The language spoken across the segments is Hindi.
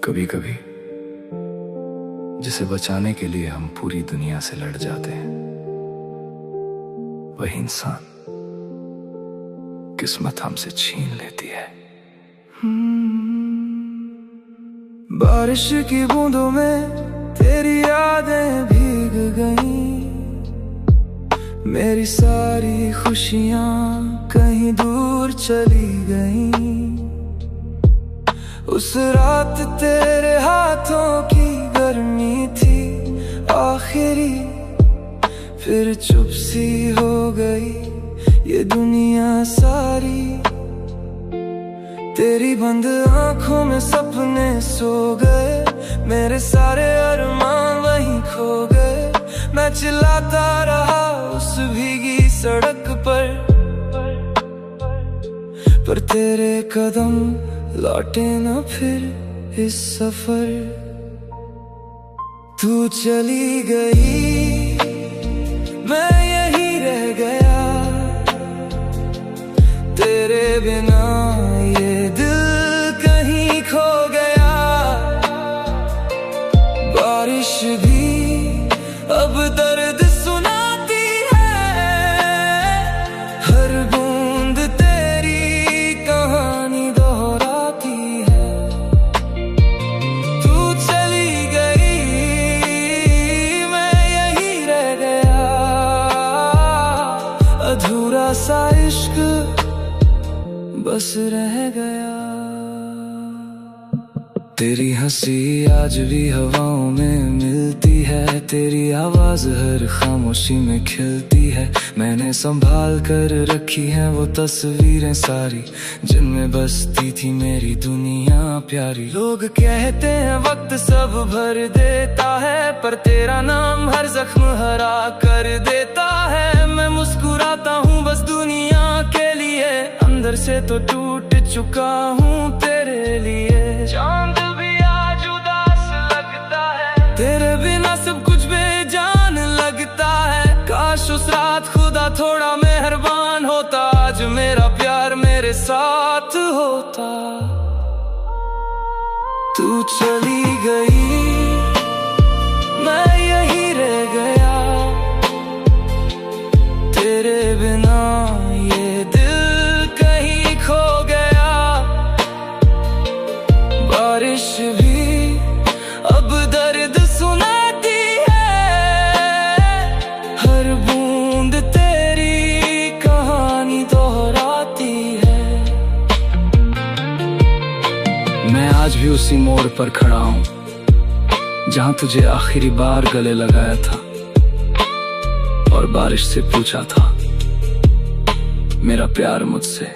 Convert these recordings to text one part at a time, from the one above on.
कभी कभी जिसे बचाने के लिए हम पूरी दुनिया से लड़ जाते हैं, वही इंसान किस्मत हमसे छीन लेती है। बारिश की बूंदों में तेरी यादें भीग गईं, मेरी सारी खुशियां कहीं दूर चली गईं। उस रात तेरे हाथों की गर्मी थी आखिरी, फिर चुप सी हो गई ये दुनिया सारी। तेरी बंद आंखों में सपने सो गए, मेरे सारे अरमान वहीं खो गए। मैं चिल्लाता रहा उस भीगी सड़क पर तेरे कदम लौटे न फिर इस सफर। तू चली गई, मैं यहीं रह गया, तेरे बिना ये दिल कहीं खो गया। बारिश भी अब दर्द सुनाती है, हर बूंद तेरी कहानी दोहराती है। तू चली गई, मैं यहीं रह गया, अधूरा सा इश्क बस रह गया। तेरी हंसी आज भी हवाओं में मिलती है, तेरी आवाज हर खामोशी में खिलती है। मैंने संभाल कर रखी है वो तस्वीरें सारी, जिनमें बसती थी मेरी दुनिया प्यारी। लोग कहते हैं वक्त सब भर देता है, पर तेरा नाम हर जख्म हरा कर देता है। मैं मुस्कुराता हूँ बस दुनिया के लिए, अंदर से तो टूट चुका हूँ तेरे लिए। चांद भी आज उदास लगता है, तेरे बिना सब कुछ बेजान लगता है। काश उस रात खुदा थोड़ा मेहरबान होता, आज मेरा प्यार मेरे साथ होता। तू चली गई, मैं यहीं रह गया, तेरे बिना ये दिल कहीं खो गया। बारिश भी अब दर्द सुनाती है, हर बूंद तेरी कहानी दोहराती है। मैं आज भी उसी मोड़ पर खड़ा हूँ, जहाँ तुझे आखिरी बार गले लगाया था और बारिश से पूछा था मेरा प्यार मुझसे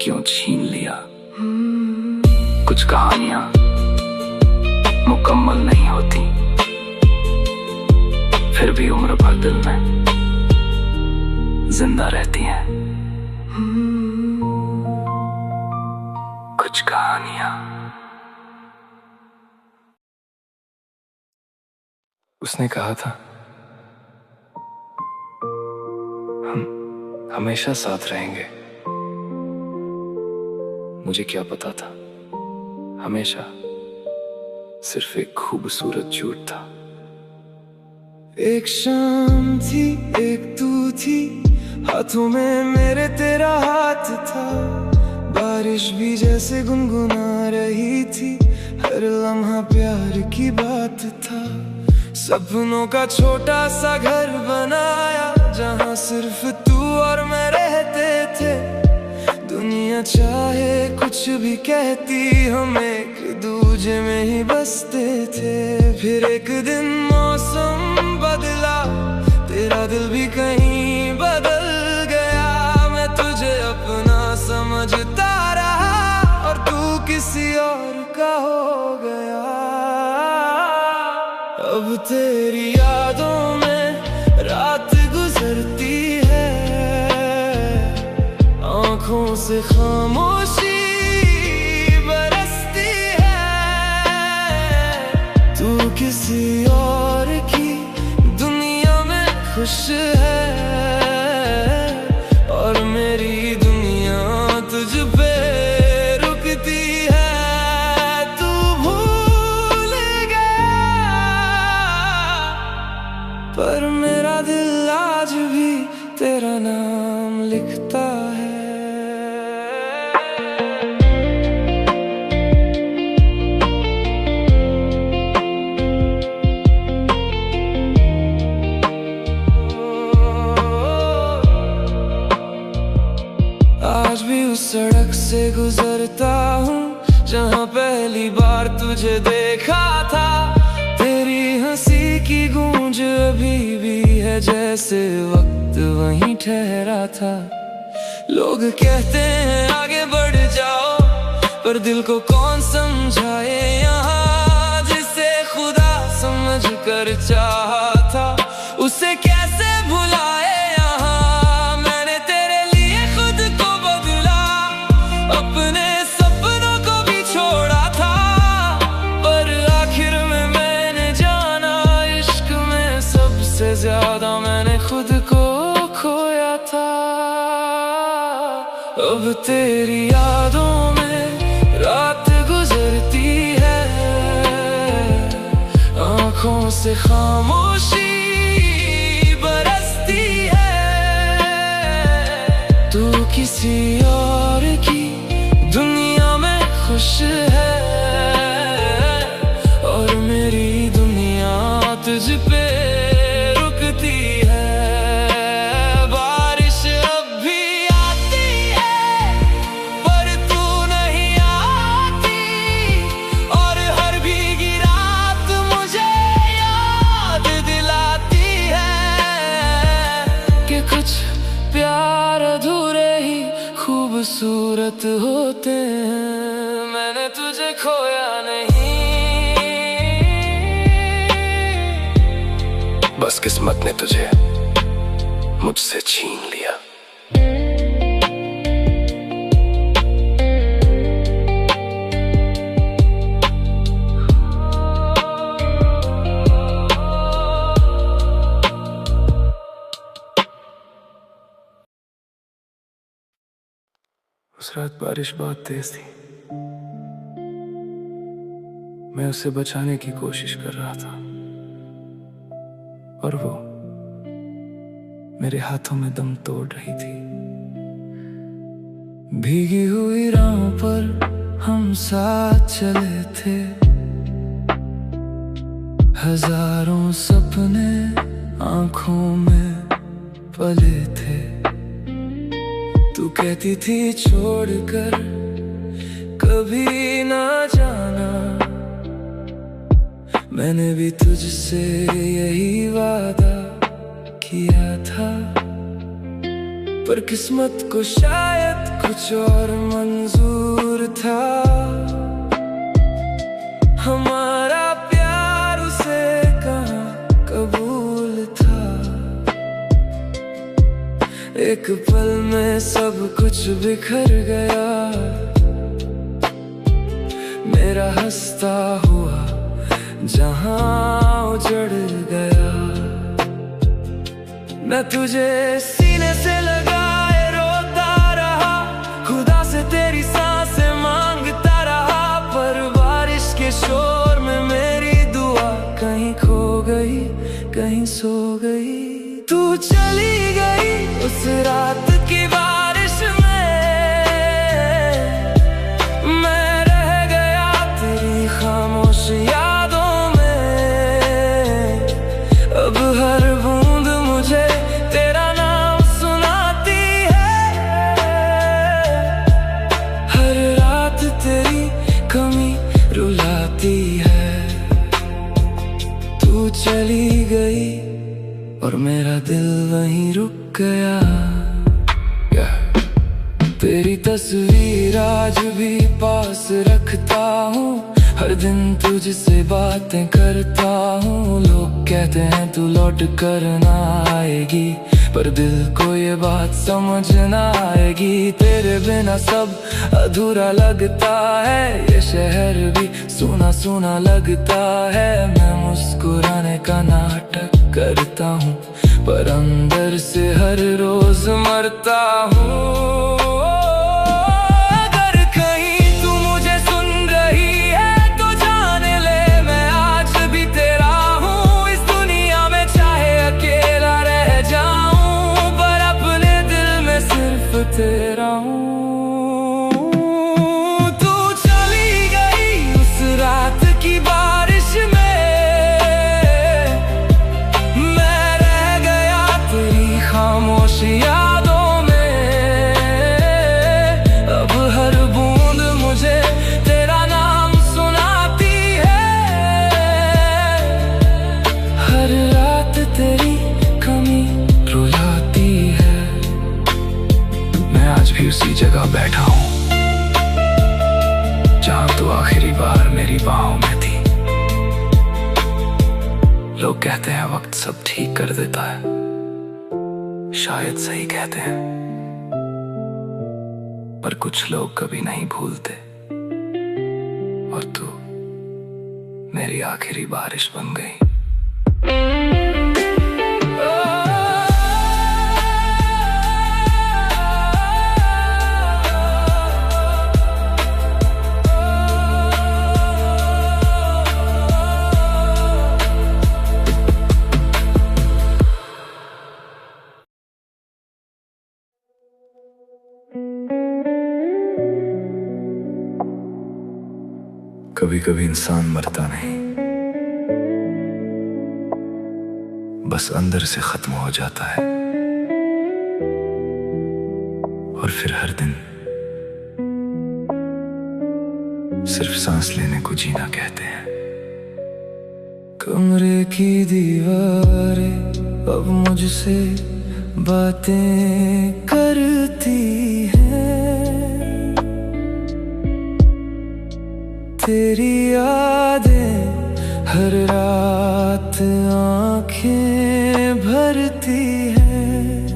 क्यों छीन लिया। कुछ कहानियां मुकम्मल नहीं होती, फिर भी उम्र भर दिल में जिंदा रहती हैं। कुछ कहानियां। उसने कहा था हम हमेशा साथ रहेंगे। मुझे क्या पता था हमेशा सिर्फ एक खूबसूरत झूठ था। एक शाम थी, एक तू थी, हाथों में मेरे तेरा हाथ था। बारिश भी जैसे गुनगुना रही थी, हर लम्हा प्यार की बात था। सपनों का छोटा सा घर बनाया, जहाँ सिर्फ तू और मैं रहते थे। दुनिया चाहे कुछ भी कहती, हम एक दूजे में ही बसते थे। फिर एक दिन मौसम बदला, तेरा दिल भी कहीं बदल गया। मैं तुझे अपना समझता रहा और तू किसी और का हो गया। अब तेरी यादों में रात गुजरती है, आँखों से खामोशी बरसती है। तू किसी और की दुनिया में खुश है, और मेरी दुनिया तुझ पे रुकती है। तू भूल जहाँ पहली बार तुझे देखा था। तेरी हंसी की गूंज अभी भी है जैसे वक्त वहीं ठहरा था। लोग कहते हैं आगे बढ़ जाओ, पर दिल को कौन समझाए यहाँ। जिसे खुदा समझ कर चाहा था, उसे कैसे भुलाए यहाँ। मैंने तेरे लिए खुद को बदला, अपने सपनों को भी छोड़ा था, पर आखिर में मैंने जाना इश्क में सबसे ज्यादा मैंने खुद को खोया था। अब तेरी यादों में रात गुजरती है, आँखों से खामोशी बरसती है। तू किसी और की दुनिया में खुश है, और मेरी दुनिया तुझ पे रुकती है। बारिश अब भी आती है, पर तू नहीं आती, और हर भीगी रात मुझे याद दिलाती है कि कुछ प्यार अधूरे ही खूबसूरत होते हैं। मैंने तुझे खोया नहीं, बस किस्मत ने तुझे मुझसे छीन लिया। उस रात बारिश बहुत तेज थी। मैं उसे बचाने की कोशिश कर रहा था, और वो मेरे हाथों में दम तोड़ रही थी। भीगी हुई राहों पर हम साथ चले थे, हजारों सपने आंखों में पले थे। तू कहती थी छोड़कर कभी ना जाना, मैंने भी तुझसे यही वादा किया था। पर किस्मत को शायद कुछ और मंजूर था। हमारा प्यार उसे कहाँ कबूल था। एक पल में सब कुछ बिखर गया, मेरा हंसता हुआ जहां उजड़ गया। मैं तुझे सीने से लगाए रोता रहा, खुदा से तेरी सांसें मांगता रहा, पर बारिश के शोर में मेरी दुआ कहीं खो गई, कहीं सो गई। तू चली गई उस रात की बारिश में, मैं रह गया तेरी खामोश यादों में। अब हर बूंद मुझे तेरा नाम सुनाती है, हर रात तेरी कमी रुलाती है। तू चली गई और मेरा दिल वहीं रुक गया। तेरी तस्वीर आज भी पास रखता हूँ, हर दिन तुझसे बातें करता हूँ। लोग कहते हैं तू लौट कर ना आएगी, पर दिल को ये बात समझ ना आएगी। तेरे बिना सब अधूरा लगता है, ये शहर भी सूना सूना लगता है। मैं मुस्कुराने का नाटक करता हूँ, पर अंदर से हर रोज मरता हूँ। अगर कहीं तू मुझे सुन रही है तो जान ले, मैं आज भी तेरा हूँ। इस दुनिया में चाहे अकेला रह जाऊं, पर अपने दिल में सिर्फ तेरा हूँ। तू चली गई उस रात की बारिश में, मैं रह गया तेरी खामोश यादों में। बैठा हूँ जहाँ तू आखिरी बार मेरी बाहों में थी। लोग कहते हैं वक्त सब ठीक कर देता है, शायद सही कहते हैं, पर कुछ लोग कभी नहीं भूलते। और तू मेरी आखिरी बारिश बन गई। कभी कभी इंसान मरता नहीं, बस अंदर से खत्म हो जाता है। और फिर हर दिन सिर्फ सांस लेने को जीना कहते हैं। कमरे की दीवारें अब मुझसे बातें करती हैं, तेरी यादें हर रात आंखें भरती हैं।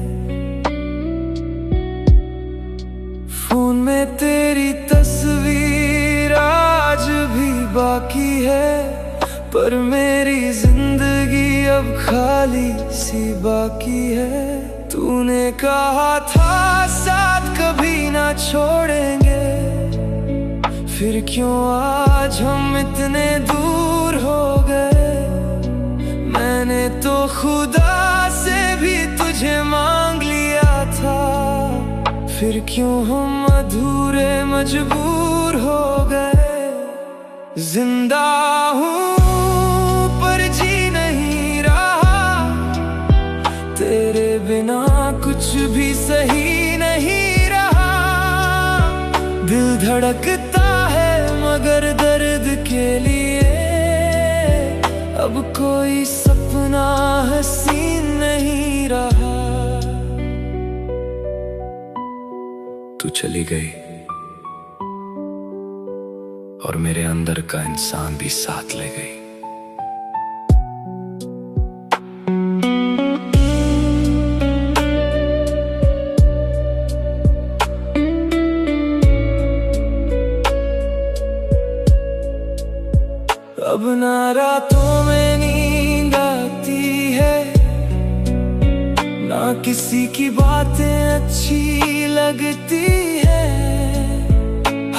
फोन में तेरी तस्वीर आज भी बाकी है, पर मेरी जिंदगी अब खाली सी बाकी है। तूने कहा था साथ कभी ना छोड़ेंगे, फिर क्यों आज हम इतने दूर हो गए। मैंने तो खुदा से भी तुझे मांग लिया था, फिर क्यों हम अधूरे मजबूर हो गए। जिंदा हूँ पर जी नहीं रहा, तेरे बिना कुछ भी सही नहीं रहा। दिल धड़कता मगर दर्द के लिए, अब कोई सपना हसीन नहीं रहा। तू चली गई और मेरे अंदर का इंसान भी साथ ले गई। अब ना रातों में नींद आती है, ना किसी की बातें अच्छी लगती है।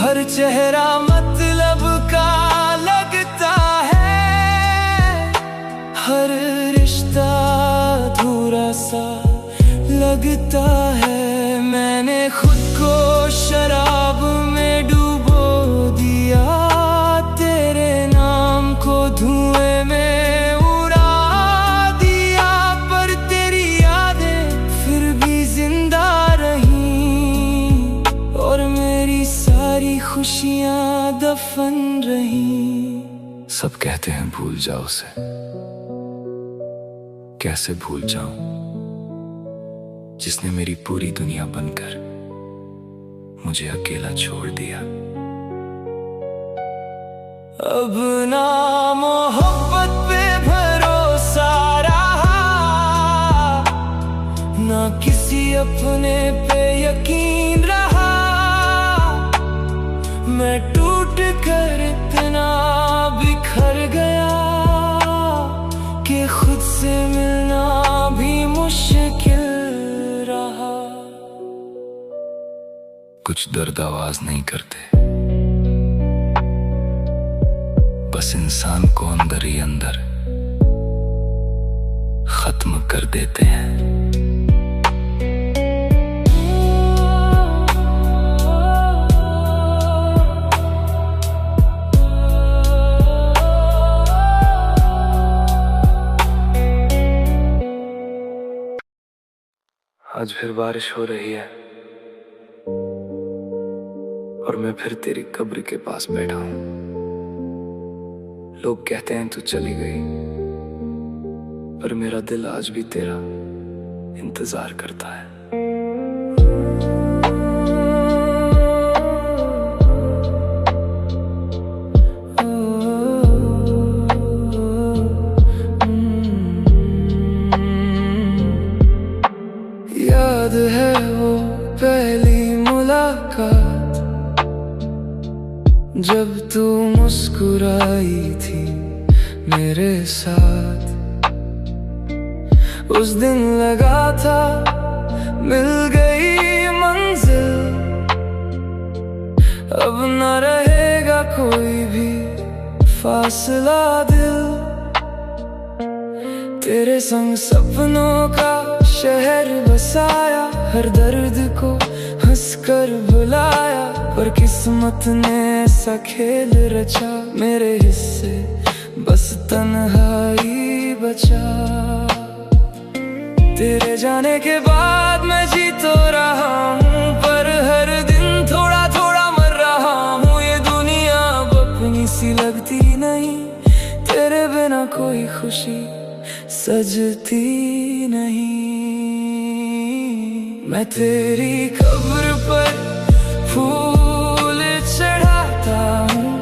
हर चेहरा मतलब का लगता है, हर रिश्ता अधूरा सा लगता है। मैंने खुद को शराब में डुबो दिया, धुएं में उड़ा दिया, पर तेरी यादें फिर भी जिंदा रहीं, और मेरी सारी खुशियां दफन रहीं। सब कहते हैं भूल जाओ उसे, कैसे भूल जाऊं जिसने मेरी पूरी दुनिया बनकर मुझे अकेला छोड़ दिया। अब ना मोहब्बत पे भरोसा रहा, ना किसी अपने पे यकीन रहा। मैं टूट कर इतना बिखर गया कि खुद से मिलना भी मुश्किल रहा। कुछ दर्द आवाज नहीं करते, बस इंसान को अंदर ही अंदर खत्म कर देते हैं। आज फिर बारिश हो रही है और मैं फिर तेरी कब्र के पास बैठा हूं। लोग कहते हैं तू चली गई, पर मेरा दिल आज भी तेरा इंतजार करता है। मुस्कुराई थी मेरे साथ। उस दिन लगा था मिल गई मंजिल, अब न रहेगा कोई भी फासला दिल। तेरे संग सपनों का शहर बसाया, हर दर्द को हंसकर भुलाया, पर किस्मत ने ऐसा खेल रचा, मेरे हिस्से बस तन्हाई बचा। तेरे जाने के बाद मैं जी तो रहा हूँ, पर हर दिन थोड़ा थोड़ा मर रहा हूँ। ये दुनिया अब अपनी सी लगती नहीं, तेरे बिना कोई खुशी सजती नहीं। मैं तेरी कब्र पर फूल चढ़ाता हूँ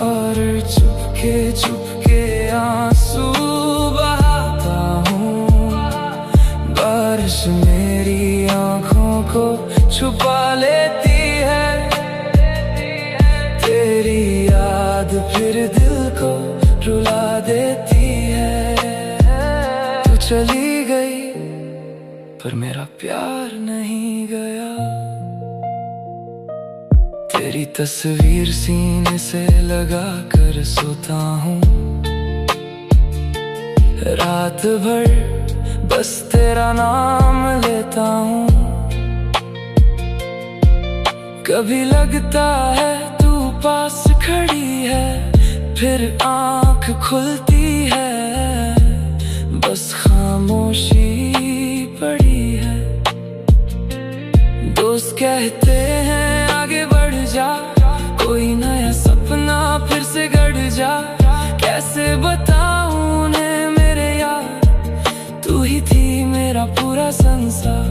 और चुपके चुपके आंसू बहाता हूँ। बारिश मेरी आँखों को छुपा लेती है, तेरी याद फिर दिल को रुला देती है। तू चली गई पर मेरा प्यार नहीं गया, तेरी तस्वीर सीने से लगा कर सोता हूँ। रात भर बस तेरा नाम लेता हूँ। कभी लगता है तू पास खड़ी है, फिर आँख खुलती है, बस खामोशी पड़ी है। दोस्त कहते हैं आगे बढ़ जा, कोई नया सपना फिर से गढ़ जा। कैसे बताऊं उन्हें मेरे यार, तू ही थी मेरा पूरा संसार।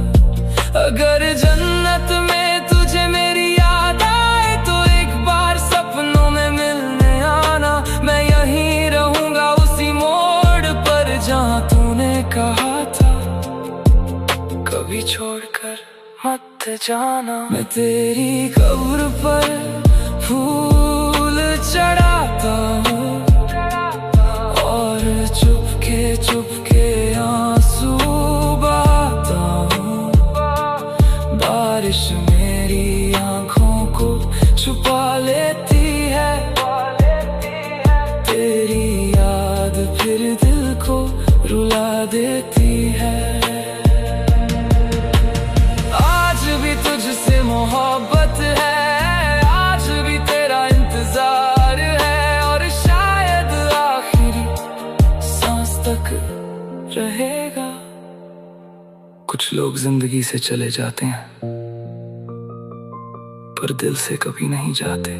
अगर जन्नत में तुझे मेरी याद आए तो एक बार सपनों में मिलने आना। मैं यहीं रहूंगा उसी मोड़ पर जहाँ तूने कहा था कभी छोड़कर मत जाना। मैं तेरी कब्र पर फूल चढ़ाता हूँ और चुपके चुपके आंसू बहाता हूँ। बारिश मेरी आँखों को छुपा लेती है, तेरी याद फिर दिल को रुला देती है। मोहब्बत है, आज भी तेरा इंतजार है, और शायद आखिरी सांस तक रहेगा। कुछ लोग जिंदगी से चले जाते हैं पर दिल से कभी नहीं जाते।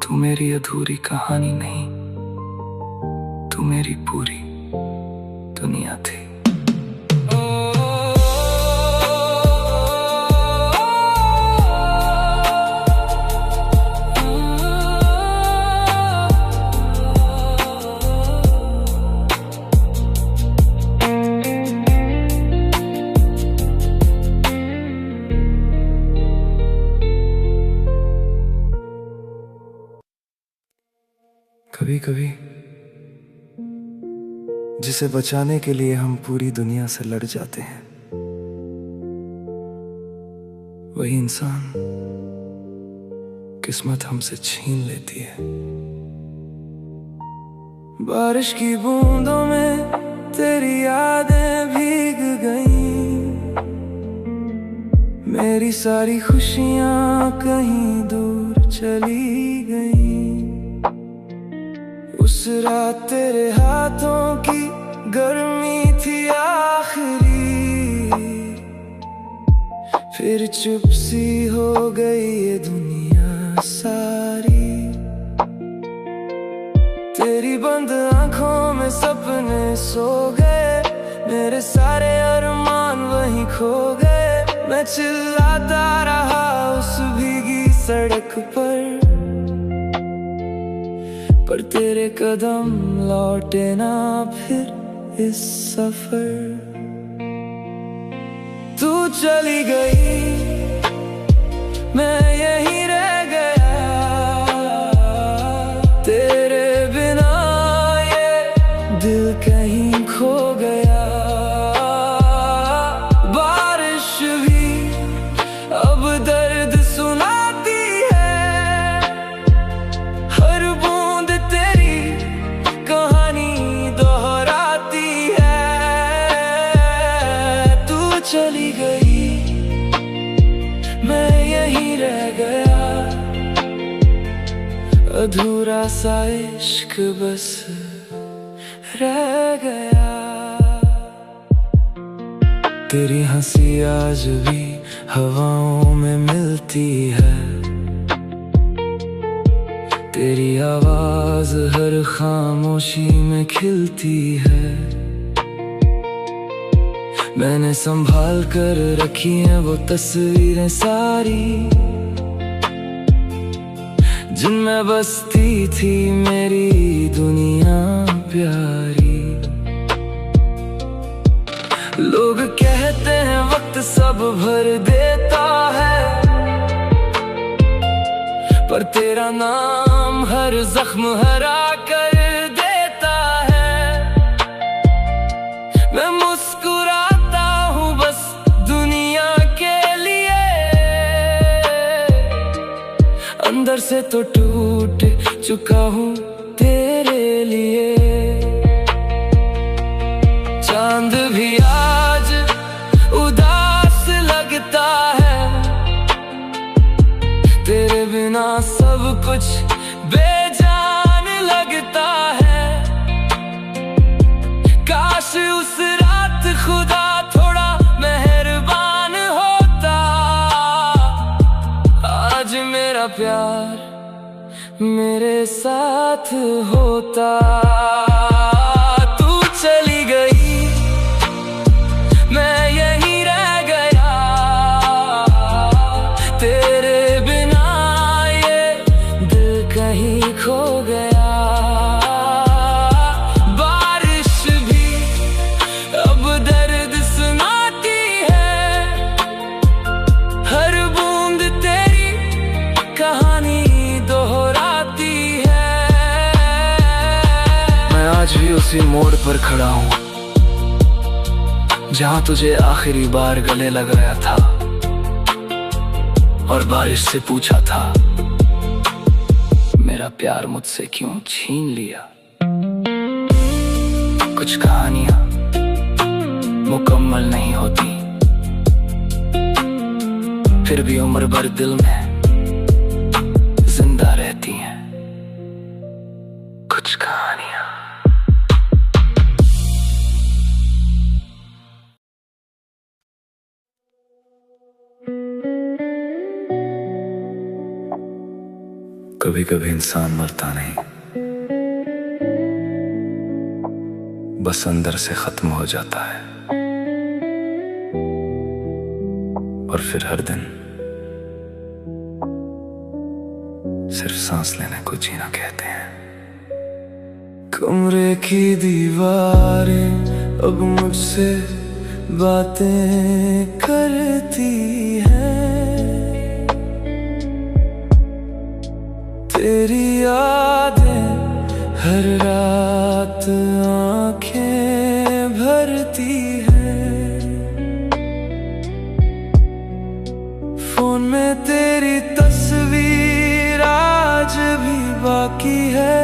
तू मेरी अधूरी कहानी नहीं, तू मेरी पूरी दुनिया थी। कभी कभी जिसे बचाने के लिए हम पूरी दुनिया से लड़ जाते हैं, वही इंसान किस्मत हमसे छीन लेती है। बारिश की बूंदों में तेरी यादें भीग गईं, मेरी सारी खुशियां कहीं दूर चली गईं। उस रात तेरे हाथों की गर्मी थी आखिरी, फिर चुप सी हो गई ये दुनिया सारी। तेरी बंद आंखों में सपने सो गए, मेरे सारे अरमान वहीं खो गए। मैं चिल्लाता रहा उस भीगी सड़क पर तेरे कदम लौटे ना फिर इस सफर। तू चली गई मैं यहीं रह गया, दिल कहीं खो गया। बारिश भी अब दर्द सुनाती है, हर बूंद तेरी कहानी दोहराती है। तू चली गई, मैं यहीं रह गया, अधूरा सा इश्क बस रह गया। तेरी हंसी आज भी हवाओं में मिलती है, तेरी आवाज हर खामोशी में खिलती है। मैंने संभाल कर रखी हैं वो तस्वीरें सारी, जिनमें बसती थी मेरी दुनिया प्यारी। लोग कहते हैं वक्त सब भर देता है, पर तेरा नाम हर जख्म हरा कर देता है। मैं मुस्कुराता हूँ बस दुनिया के लिए, अंदर से तो टूट चुका हूँ तेरे लिए। चांद भी आज उदास लगता है, तेरे बिना सब कुछ बेजान लगता है। काश उस रात खुदा थोड़ा मेहरबान होता, आज मेरा प्यार मेरे साथ होता। तू चली गई, मैं यहीं रह गया, तेरे बिना ये दिल कहीं खो गया। बारिश भी अब दर्द सुनाती है, हर बूंद तेरी कहानी दोहराती है। मैं आज भी उसी मोड़ पर खड़ा हूँ जहाँ तुझे आखिरी बार गले लगाया था और बारिश से पूछा था मेरा प्यार मुझसे क्यों छीन लिया। कुछ कहानियां मुकम्मल नहीं होती, फिर भी उम्र भर दिल में जिंदा रहती हैं। कुछ कहानियां कभी कभी इंसान मरता नहीं, बस अंदर से खत्म हो जाता है। और फिर हर दिन सिर्फ सांस लेने को जीना कहते हैं। कमरे की दीवारें अब मुझसे बातें करती हैं, तेरी यादें हर रात आंखें भरती हैं। फोन में तेरी तस्वीर आज भी बाकी है,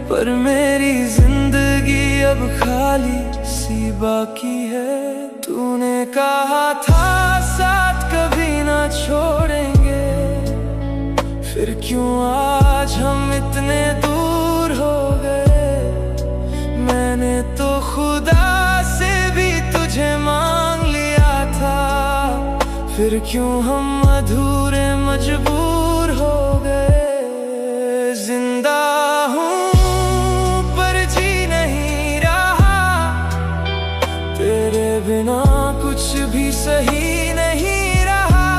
पर मेरी जिंदगी अब खाली सी बाकी है। तूने कहा था साथ कभी ना छोड़ेंगे, फिर क्यों आज हम इतने दूर हो गए। मैंने तो खुदा से भी तुझे मांग लिया था, फिर क्यों हम अधूरे मजबूर हो गए। जिंदा हूँ पर जी नहीं रहा, तेरे बिना कुछ भी सही नहीं रहा।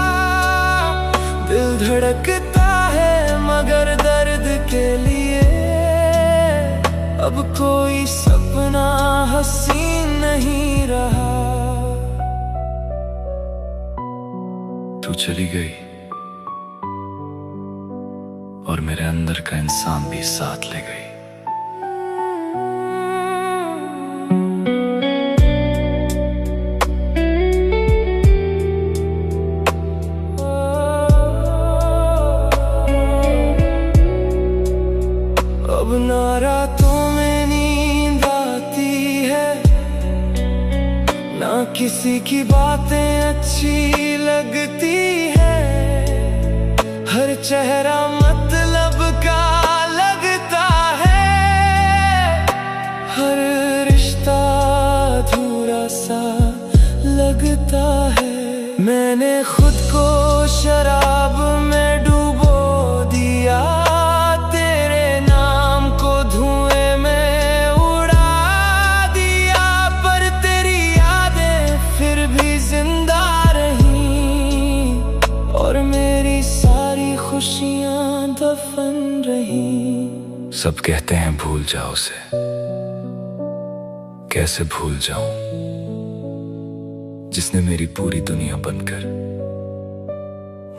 दिल धड़कता है मगर दर्द के लिए, अब कोई सपना हसीन नहीं रहा। तू चली गई और मेरे अंदर का इंसान भी साथ ले गई। अब ना रातों में नींद आती है, ना किसी की बातें अच्छी लगती है। हर चेहरा मतलब का लगता है, हर रिश्ता अधूरा सा लगता है। मैंने खुद को शराब में डुबो दिया, तेरे नाम को धुएं में उड़ा दिया, पर तेरी यादें फिर भी जिंदा रहीं, और मेरी सारी खुशियां दफन रहीं। सब कहते हैं भूल जाओ उसे, कैसे भूल जाऊं जिसने मेरी पूरी दुनिया बनकर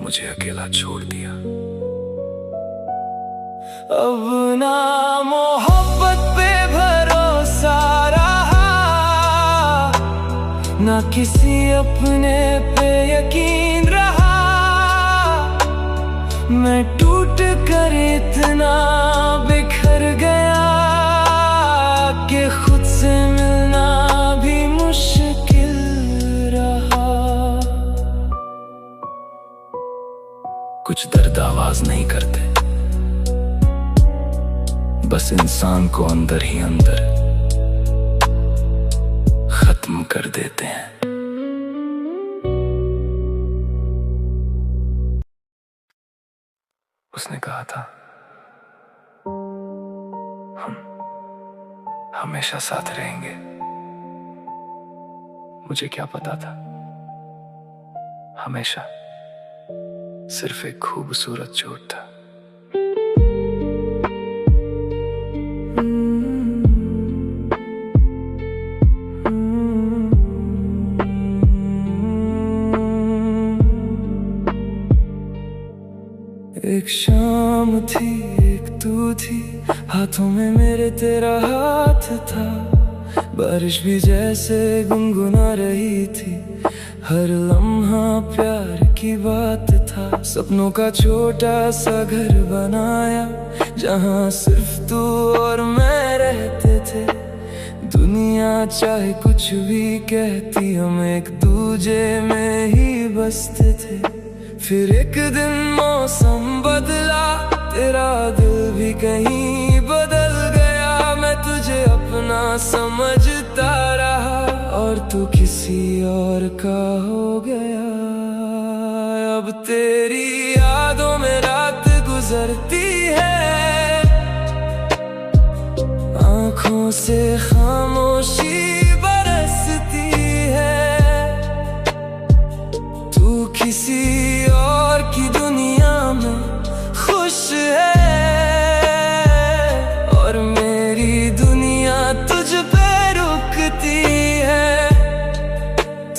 मुझे अकेला छोड़ दिया। अब ना मोहब्बत पे भरोसा रहा, ना किसी अपने पे यकीन रहा। मैं टूट कर इतना बिखर गया कि खुद से मिलना भी मुश्किल रहा। कुछ दर्द आवाज नहीं करते, बस इंसान को अंदर ही अंदर खत्म कर देते हैं। उसने कहा था हम हमेशा साथ रहेंगे। मुझे क्या पता था, हमेशा सिर्फ एक खूबसूरत चोट था। एक शाम थी, एक तू थी, हाथों में मेरे तेरा हाथ था। बारिश भी जैसे गुनगुना रही थी, हर लम्हा प्यार की बात था। सपनों का छोटा सा घर बनाया, जहाँ सिर्फ तू और मैं रहते थे। दुनिया चाहे कुछ भी कहती, हम एक दूजे में ही बसते थे। फिर एक दिन मौसम बदला, तेरा दिल भी कहीं बदल गया। मैं तुझे अपना समझता रहा, और तू किसी और का हो गया। अब तेरी यादों में रात गुजरती है, आँखों से खामोशी बरसती है। तू किसी और की दुनिया में खुश है, और मेरी दुनिया तुझ पे रुकती है।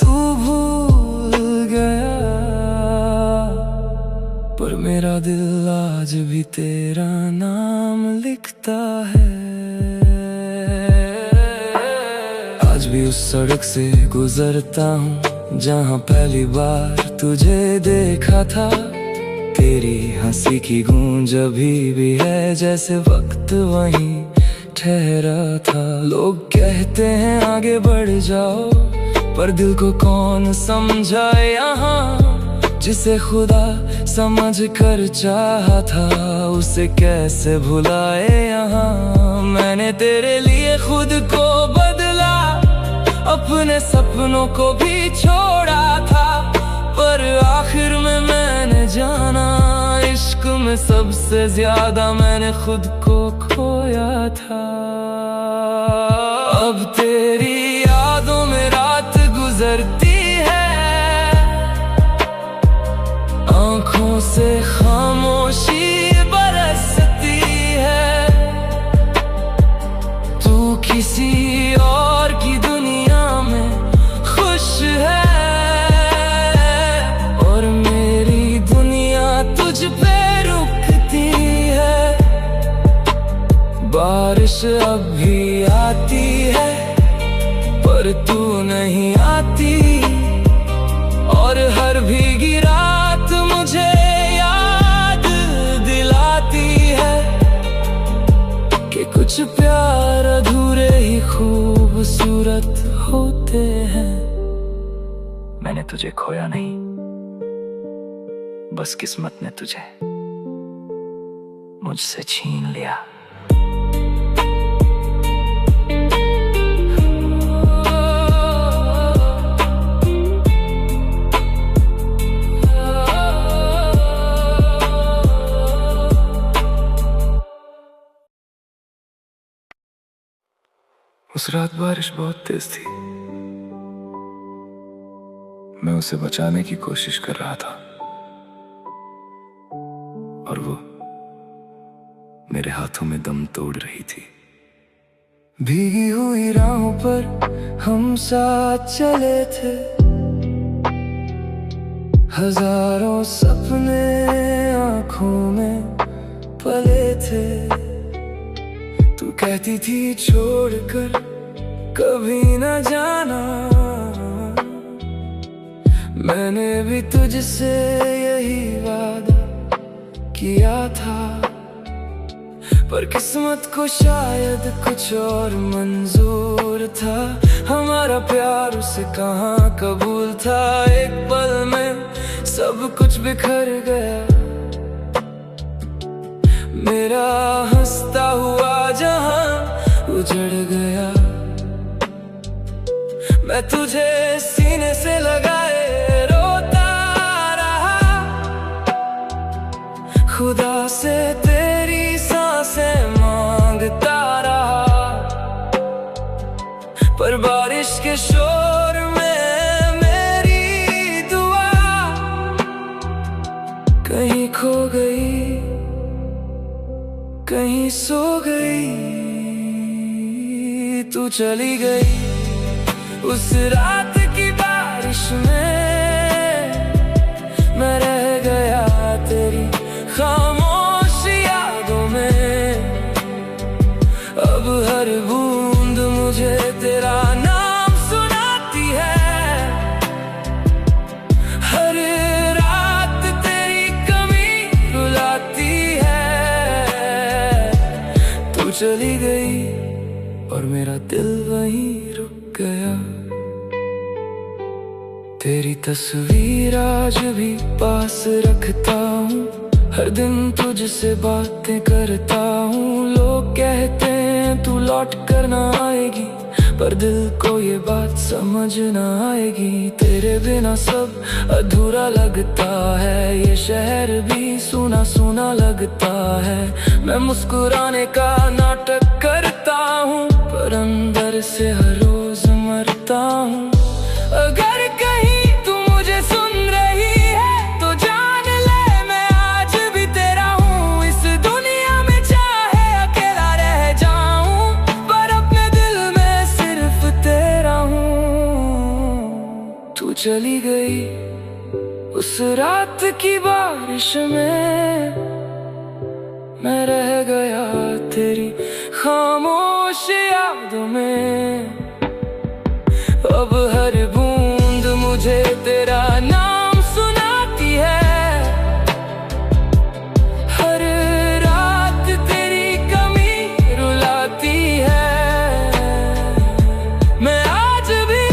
तू भूल गया, पर मेरा दिल आज भी तेरा नाम लिखता है। आज भी उस सड़क से गुजरता हूँ, जहाँ पहली बार तुझे देखा था। तेरी हंसी की गूंज अभी भी है, जैसे वक्त वहीं ठहरा था। लोग कहते हैं आगे बढ़ जाओ, पर दिल को कौन समझाए यहाँ। जिसे खुदा समझ कर चाहा था, उसे कैसे भुलाए यहाँ। मैंने तेरे लिए खुद को बदला, अपने सपनों को भी छोड़ा था, पर आखिर में मैंने जाना, इश्क में सबसे ज्यादा मैंने खुद को खोया था। अब तेरी यादों में रात गुजरती है, आँखों से खामोशी बरसती है। तू किसी और की दुनिया में खुश है, और मेरी दुनिया तुझ पे रुकती है। बारिश अब भी आती है, पर तू नहीं आती, और हर भीगी रात मुझे याद दिलाती है। खूबसूरत होते हैं। मैंने तुझे खोया नहीं, बस किस्मत ने तुझे मुझसे छीन लिया। उस रात बारिश बहुत तेज थी। मैं उसे बचाने की कोशिश कर रहा था और वो मेरे हाथों में दम तोड़ रही थी। भीगी हुई राहों पर हम साथ चले थे, हजारों सपने आंखों में पले थे। तू कहती थी छोड़कर कभी न जाना, मैंने भी तुझसे यही वादा किया था। पर किस्मत को शायद कुछ और मंजूर था, हमारा प्यार उसे कहाँ कबूल था। एक पल में सब कुछ बिखर गया, मेरा हंसता हुआ जहां उजड़ गया। मैं तुझे सीने से लगाए रोता रहा, खुदा से तेरी सांसें मांगता रहा। पर बारिश के शोर में मेरी दुआ कहीं खो गई, कहीं सो गई। तू चली गई उस रात की बारिश में, मैं रह गया तेरी खामोश यादों में। अब हर बूंद मुझे तेरा नाम सुनाती है, हर रात तेरी कमी रुलाती है। तू चली गई और मेरा दिल वहीं रुक गया। तेरी तस्वीर आज भी पास रखता हूँ, हर दिन तुझसे बातें करता हूँ। लोग कहते हैं तू लौट कर ना आएगी, पर दिल को ये बात समझ ना आएगी। तेरे बिना सब अधूरा लगता है, ये शहर भी सूना सूना लगता है। मैं मुस्कुराने का नाटक करता हूँ, पर अंदर से हर रोज मरता हूँ। अगर कहीं तू मुझे सुन रही है तो जान ले मैं आज भी तेरा हूँ। इस दुनिया में चाहे अकेला रह जाऊं, पर अपने दिल में सिर्फ तेरा हूँ। तू चली गई उस रात की बारिश में, मैं रह गया तेरी खामोश यादों में। अब हर बूंद मुझे तेरा नाम सुनाती है, हर रात तेरी कमी रुलाती है। मैं आज भी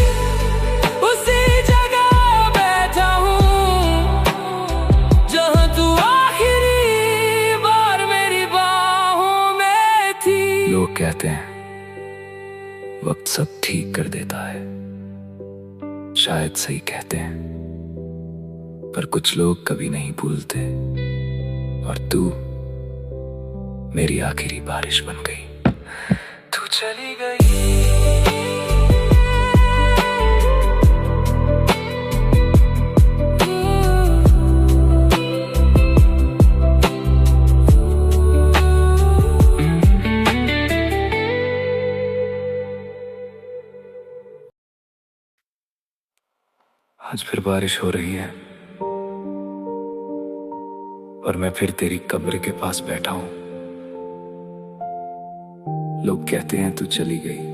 उसी जगह बैठा हूँ जहाँ तू आखिरी बार मेरी बाहों में थी। लोग कहते हैं वक्त सब ठीक कर देता है, शायद सही कहते हैं, पर कुछ लोग कभी नहीं भूलते। और तू मेरी आखिरी बारिश बन गई। तू चली गई आज फिर बारिश हो रही है और मैं फिर तेरी कब्र के पास बैठा हूं। लोग कहते हैं तू चली गई,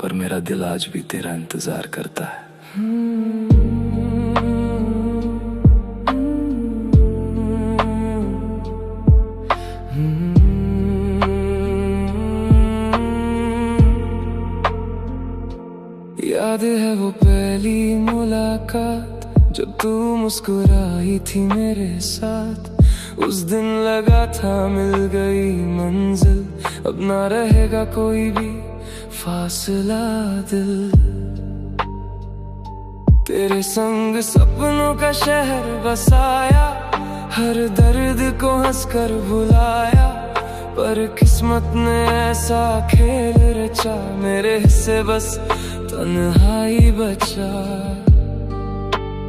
पर मेरा दिल आज भी तेरा इंतजार करता है। याद है वो पहली मुलाकात जब तू मुस्कुराई थी मेरे साथ। उस दिन लगा था मिल गई मंजिल, अब ना रहेगा कोई भी फासला दिल। तेरे संग सपनों का शहर बसाया, हर दर्द को हंसकर भुलाया, पर किस्मत ने ऐसा खेल रचा, मेरे हिस्से बस तन्हाई बचा।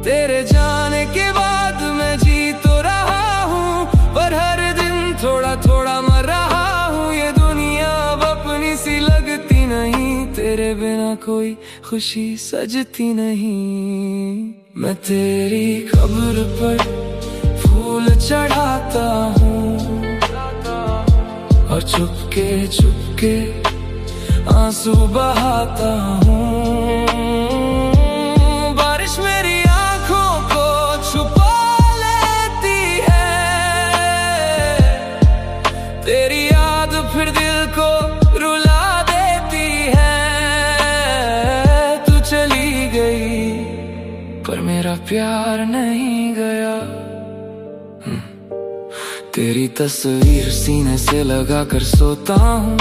तेरे जाने के बाद मैं जी तो रहा हूँ, पर हर दिन थोड़ा थोड़ा मर रहा हूँ। ये दुनिया अब अपनी सी लगती नहीं, तेरे बिना कोई खुशी सजती नहीं। मैं तेरी कब्र पर फूल चढ़ाता हूँ और चुपके चुपके आंसू बहाता हूँ। बारिश मेरी आंखों को छुपा लेती है, तेरी याद फिर दिल को रुला देती है। तू चली गई पर मेरा प्यार नहीं गया। तेरी तस्वीर सीने से लगा कर सोता हूँ,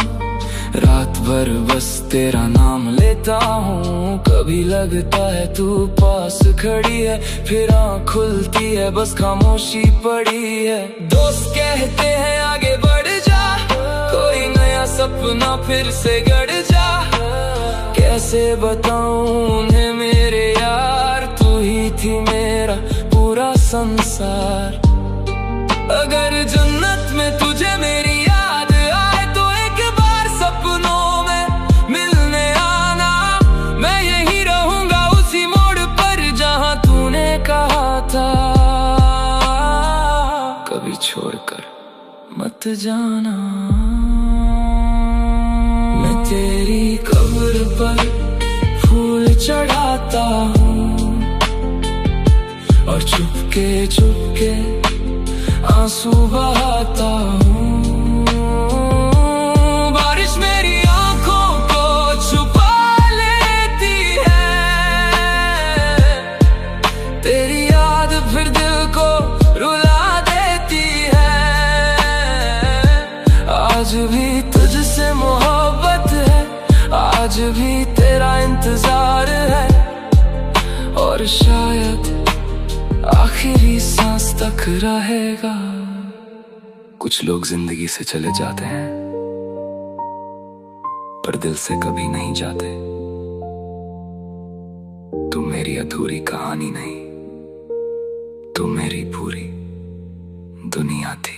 रात भर बस तेरा नाम लेता हूँ। कभी लगता है तू पास खड़ी है, फिर आँख खुलती है बस खामोशी पड़ी है। दोस्त कहते हैं आगे बढ़ जा, कोई नया सपना फिर से गढ़ जा। कैसे बताऊँ उन्हें मेरे यार, तू ही थी मेरा पूरा संसार। अगर जन्नत में तुझे मेरी याद आए तो एक बार सपनों में मिलने आना। मैं यहीं रहूंगा उसी मोड़ पर जहां तूने कहा था, कभी छोड़कर मत जाना। मैं तेरी कब्र पर फूल चढ़ाता हूँ और चुपके चुपके आंसू बहाता हूँ। बारिश मेरी आंखों को छुपा लेती है, तेरी याद फिर दिल को रुला देती है। आज भी तुझसे मोहब्बत है, आज भी तेरा इंतजार है, और शायद आखिरी सांस तक रहेगा। कुछ लोग जिंदगी से चले जाते हैं पर दिल से कभी नहीं जाते। तू मेरी अधूरी कहानी नहीं, तू मेरी पूरी दुनिया थी।